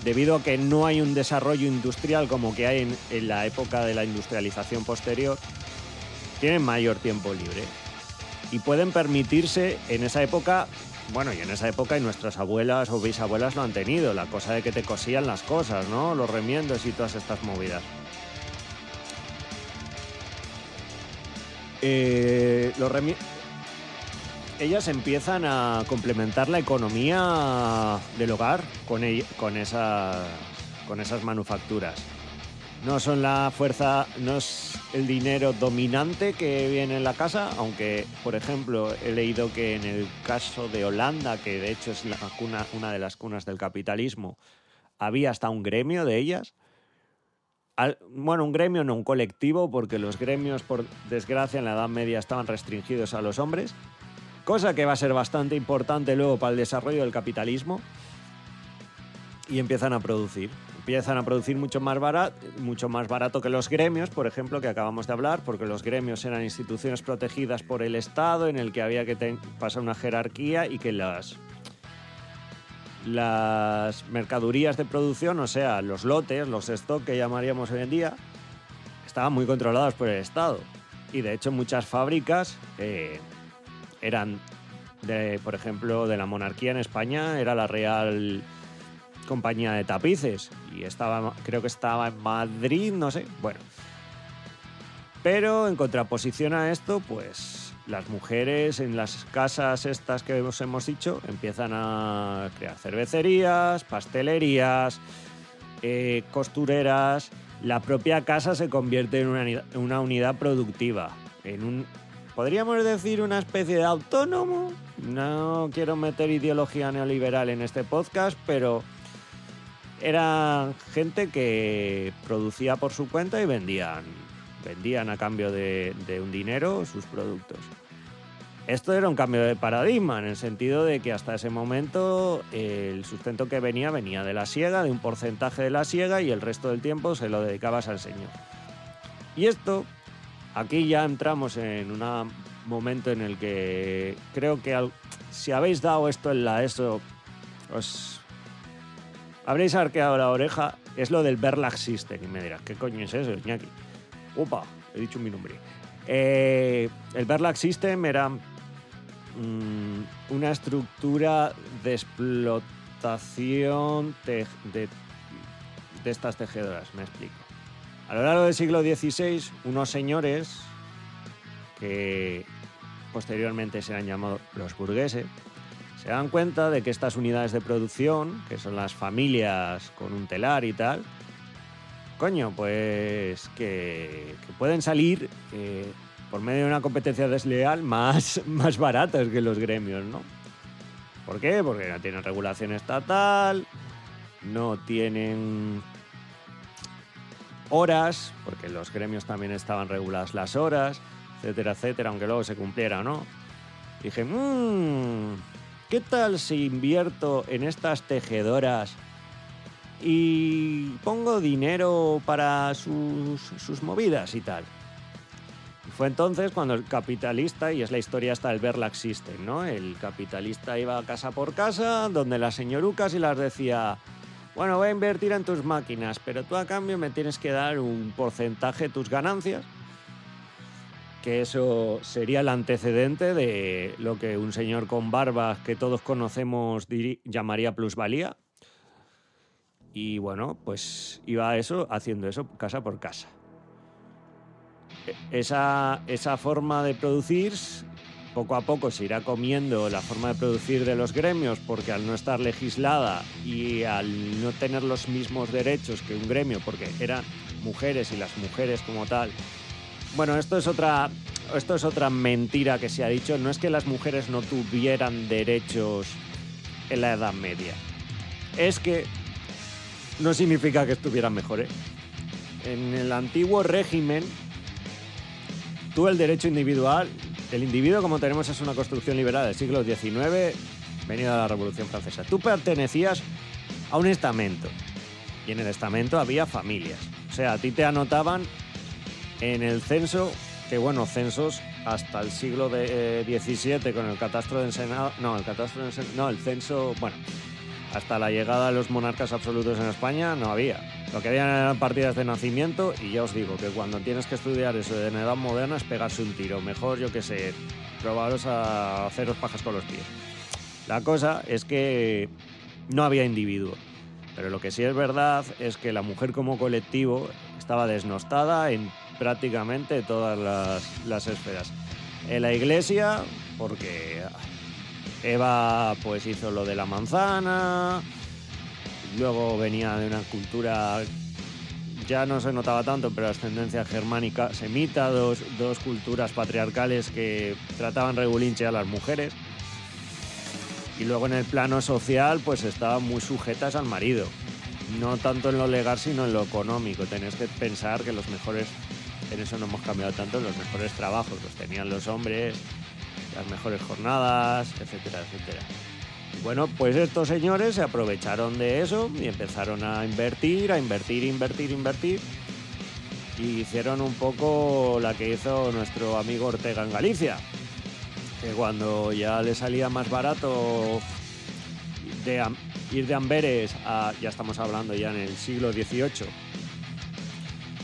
A: debido a que no hay un desarrollo industrial como que hay en la época de la industrialización posterior, tienen mayor tiempo libre. Y pueden permitirse en esa época... Bueno, y en esa época y nuestras abuelas o bisabuelas lo han tenido, la cosa de que te cosían las cosas, ¿no? Los remiendos y todas estas movidas. Ellas empiezan a complementar la economía del hogar con esas manufacturas. No son la fuerza, no es el dinero dominante que viene en la casa, aunque, por ejemplo, he leído que en el caso de Holanda, que de hecho es una de las cunas del capitalismo, había hasta un gremio de ellas. Un gremio no, un colectivo, porque los gremios, por desgracia, en la Edad Media estaban restringidos a los hombres, cosa que va a ser bastante importante luego para el desarrollo del capitalismo, y empiezan a producir mucho más barato que los gremios, por ejemplo, que acabamos de hablar, porque los gremios eran instituciones protegidas por el Estado en el que había que pasar una jerarquía y que las mercaderías de producción, o sea, los lotes, los stock que llamaríamos hoy en día, estaban muy controlados por el Estado. Y de hecho muchas fábricas eran, por ejemplo, de la monarquía en España, era la Real Compañía de Tapices y creo que estaba en Madrid, no sé, bueno. Pero en contraposición a esto, pues las mujeres en las casas estas que os hemos dicho empiezan a crear cervecerías, pastelerías, costureras. La propia casa se convierte en una unidad productiva, podríamos decir una especie de autónomo. No quiero meter ideología neoliberal en este podcast, pero era gente que producía por su cuenta y vendían a cambio de un dinero sus productos. Esto era un cambio de paradigma, en el sentido de que hasta ese momento el sustento que venía de la siega, de un porcentaje de la siega, y el resto del tiempo se lo dedicabas al señor. Y esto, aquí ya entramos en un momento en el que creo que si habéis dado esto en la ESO, os habréis arqueado la oreja. Es lo del Verlag System. Y me dirás, ¿qué coño es eso, Iñaki? Upa, he dicho mi nombre. El Verlag System era una estructura de explotación de estas tejedoras, me explico. A lo largo del siglo XVI, unos señores que posteriormente serán llamados los burgueses, se dan cuenta de que estas unidades de producción, que son las familias con un telar y tal, pues que pueden salir por medio de una competencia desleal más baratas que los gremios, ¿no? ¿Por qué? Porque no tienen regulación estatal, no tienen horas, porque los gremios también estaban reguladas las horas, etcétera, etcétera, aunque luego se cumpliera o no. Dije, ¿qué tal si invierto en estas tejedoras y pongo dinero para sus movidas y tal? Y fue entonces cuando el capitalista, y es la historia hasta del Verlag System, ¿no? El capitalista iba casa por casa donde las señorucas y las decía: bueno, voy a invertir en tus máquinas, pero tú a cambio me tienes que dar un porcentaje de tus ganancias, que eso sería el antecedente de lo que un señor con barbas que todos conocemos llamaría plusvalía. Y bueno, pues iba haciendo eso casa por casa. Esa forma de producir, poco a poco se irá comiendo la forma de producir de los gremios, porque al no estar legislada y al no tener los mismos derechos que un gremio, porque eran mujeres y las mujeres como tal. Bueno, esto es otra mentira que se ha dicho. No es que las mujeres no tuvieran derechos en la Edad Media. Es que no significa que estuvieran mejores. En el antiguo régimen, tú el derecho individual, el individuo como tenemos es una construcción liberal del siglo XIX, venida de la Revolución Francesa. Tú pertenecías a un estamento y en el estamento había familias. O sea, a ti te anotaban en el censo, que bueno, censos hasta el siglo XVII con el catastro de Ensenada, el censo, bueno, hasta la llegada de los monarcas absolutos en España no había. Lo que había eran partidas de nacimiento y ya os digo que cuando tienes que estudiar eso en edad moderna es pegarse un tiro. Mejor, yo qué sé, probaros a haceros pajas con los pies. La cosa es que no había individuo. Pero lo que sí es verdad es que la mujer como colectivo estaba desnostada en prácticamente todas las esferas. En la iglesia, porque Eva pues hizo lo de la manzana, luego venía de una cultura, ya no se notaba tanto, pero ascendencia germánica semita, dos culturas patriarcales que trataban regulinche a las mujeres. Y luego en el plano social pues estaban muy sujetas al marido, no tanto en lo legal sino en lo económico. Tenéis que pensar que los mejores, en eso no hemos cambiado tanto, los mejores trabajos los tenían los hombres, las mejores jornadas, etcétera, etcétera. Bueno, pues estos señores se aprovecharon de eso y empezaron a invertir y hicieron un poco la que hizo nuestro amigo Ortega en Galicia, que cuando ya le salía más barato ir de Amberes a, ya estamos hablando ya en el siglo XVIII,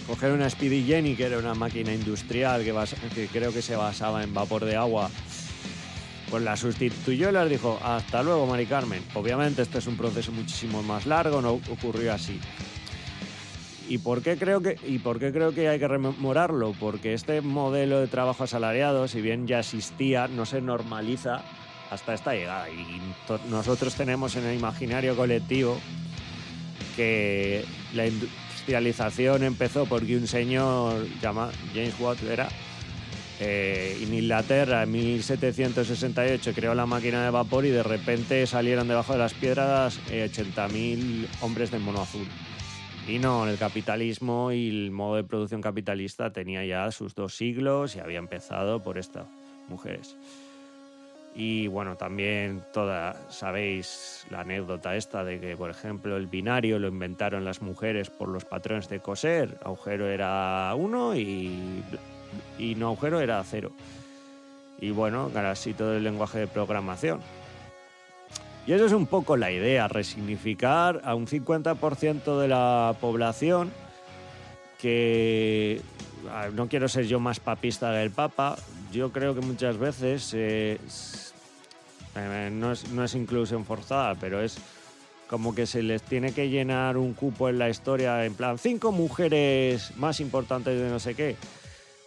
A: coger una Speedy Jenny, que era una máquina industrial que creo que se basaba en vapor de agua, pues la sustituyó y les dijo, hasta luego, Mari Carmen. Obviamente este es un proceso muchísimo más largo, no ocurrió así. ¿Y por qué creo que hay que rememorarlo? Porque este modelo de trabajo asalariado, si bien ya existía, no se normaliza hasta esta llegada. Y nosotros tenemos en el imaginario colectivo que la industrialización empezó porque un señor llamado James Watt en Inglaterra en 1768 creó la máquina de vapor y de repente salieron debajo de las piedras 80.000 hombres de mono azul. Y no, el capitalismo y el modo de producción capitalista tenía ya sus 2 siglos y había empezado por estas mujeres. Y bueno, también sabéis la anécdota esta de que, por ejemplo, el binario lo inventaron las mujeres por los patrones de coser. Agujero era 1 y no agujero era 0. Y bueno, así todo el lenguaje de programación. Y eso es un poco la idea, resignificar a un 50% de la población que, no quiero ser yo más papista que el Papa, yo creo que muchas veces no es inclusión forzada, pero es como que se les tiene que llenar un cupo en la historia, en plan 5 mujeres más importantes de no sé qué.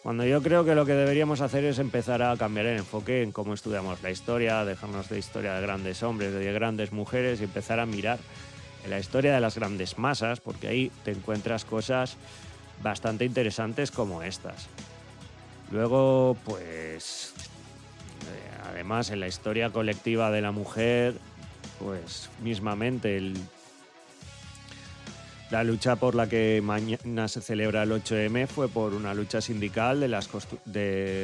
A: Cuando yo creo que lo que deberíamos hacer es empezar a cambiar el enfoque en cómo estudiamos la historia, dejarnos de historia de grandes hombres, de grandes mujeres y empezar a mirar en la historia de las grandes masas, porque ahí te encuentras cosas bastante interesantes como estas. Luego, pues, además en la historia colectiva de la mujer, pues mismamente la lucha por la que mañana se celebra el 8M fue por una lucha sindical de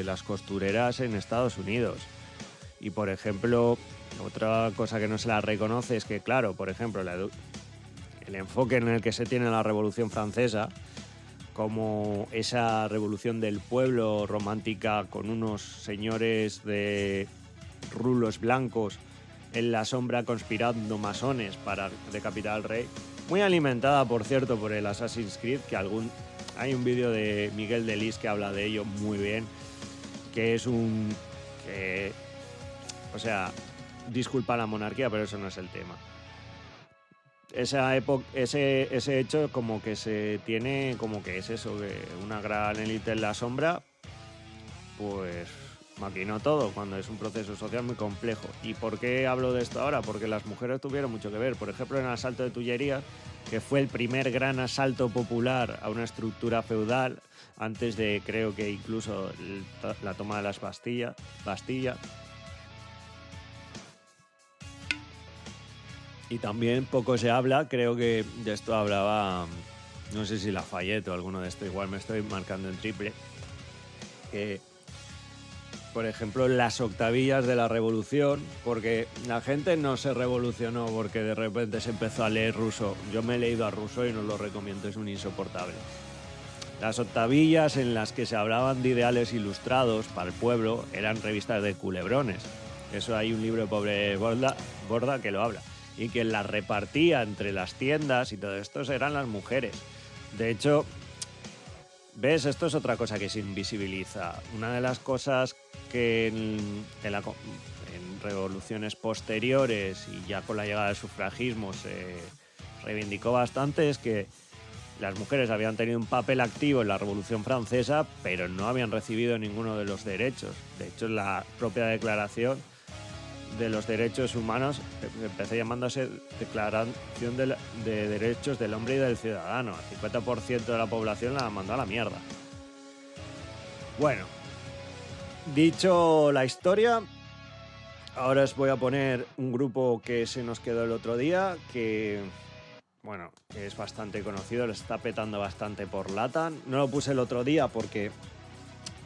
A: las costureras en Estados Unidos. Y, por ejemplo, otra cosa que no se la reconoce es que, claro, por ejemplo, el enfoque en el que se tiene la Revolución Francesa, como esa revolución del pueblo romántica con unos señores de rulos blancos en la sombra conspirando masones para decapitar al rey,
B: Muy alimentada, por cierto, por el Assassin's Creed, que hay un vídeo de Miguel Delis que habla de ello muy bien, que es o sea, disculpa la monarquía, pero eso no es el tema. Esa época, ese hecho como que se tiene, como que es eso, que una gran élite en la sombra, pues maquinó todo, cuando es un proceso social muy complejo. ¿Y por qué hablo de esto ahora? Porque las mujeres tuvieron mucho que ver. Por ejemplo, en el asalto de Tullerías, que fue el primer gran asalto popular a una estructura feudal, antes de, creo que incluso la toma de las Bastilla. Y también poco se habla, creo que de esto hablaba, no sé si Lafayette o alguno de estos, igual me estoy marcando en triple, que, por ejemplo, las octavillas de la revolución, porque la gente no se revolucionó porque de repente se empezó a leer Rousseau. Yo me he leído a Rousseau y no lo recomiendo, es un insoportable. Las octavillas en las que se hablaban de ideales ilustrados para el pueblo eran revistas de culebrones. Eso hay un libro de Pobre Borda que lo habla. Y quien las repartía entre las tiendas y todo esto eran las mujeres. De hecho, ¿ves? Esto es otra cosa que se invisibiliza. Una de las cosas que en revoluciones posteriores y ya con la llegada del sufragismo se reivindicó bastante es que las mujeres habían tenido un papel activo en la Revolución Francesa, pero no habían recibido ninguno de los derechos. De hecho, la propia Declaración de los Derechos Humanos empezó llamándose Declaración de Derechos del Hombre y del Ciudadano. El 50% de la población la mandó a la mierda. Bueno, dicho la historia, ahora os voy a poner un grupo que se nos quedó el otro día, que, bueno, es bastante conocido, lo está petando bastante por Latam. No lo puse el otro día porque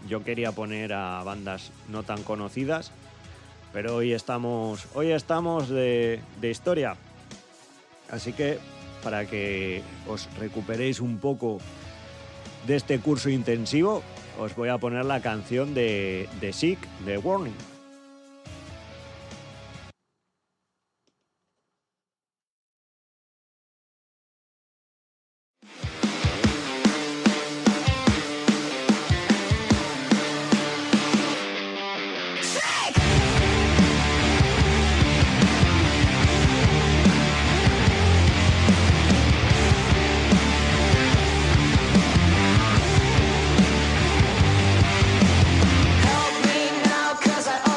B: yo quería poner a bandas no tan conocidas, pero hoy estamos de historia. Así que, para que os recuperéis un poco de este curso intensivo, os voy a poner la canción de Sick, de Warning.
C: Help me now, 'cause I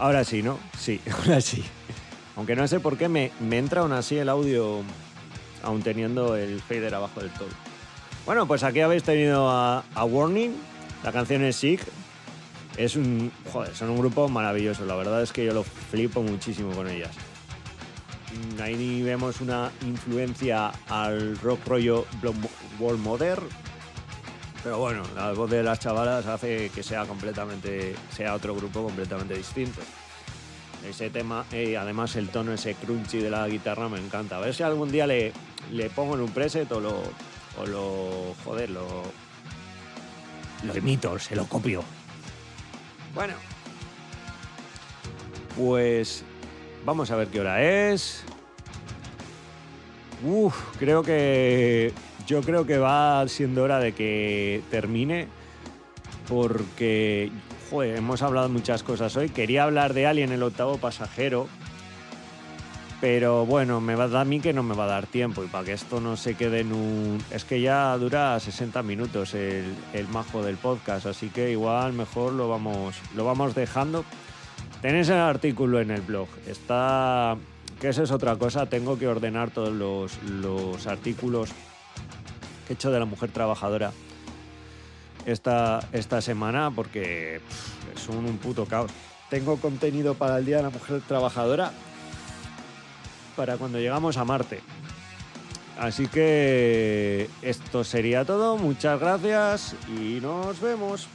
B: Ahora sí, ¿no? Sí, ahora sí. Aunque no sé por qué me entra aún así el audio, aún teniendo el fader abajo del todo. Bueno, pues aquí habéis tenido a Warning. La canción es Sick. Son un grupo maravilloso. La verdad es que yo lo flipo muchísimo con ellas. Ahí vemos una influencia al rock rollo World Modern. Pero bueno, la voz de las chavalas hace que sea otro grupo completamente distinto. Ese tema, además el tono ese crunchy de la guitarra me encanta. A ver si algún día le pongo en un preset o lo imito, se lo copio. Bueno, pues vamos a ver qué hora es. Yo creo que va siendo hora de que termine, porque hemos hablado muchas cosas hoy. Quería hablar de Alien, el octavo pasajero, pero bueno, me va a dar a mí que no me va a dar tiempo, y para que esto no se quede en un... Es que ya dura 60 minutos el majo del podcast, así que igual mejor lo vamos dejando. Tenéis el artículo en el blog. Está... que eso es otra cosa, tengo que ordenar todos los artículos que he hecho de la mujer trabajadora esta semana, porque son un puto caos. Tengo contenido para el Día de la Mujer Trabajadora para cuando llegamos a Marte. Así que esto sería todo. Muchas gracias y nos vemos.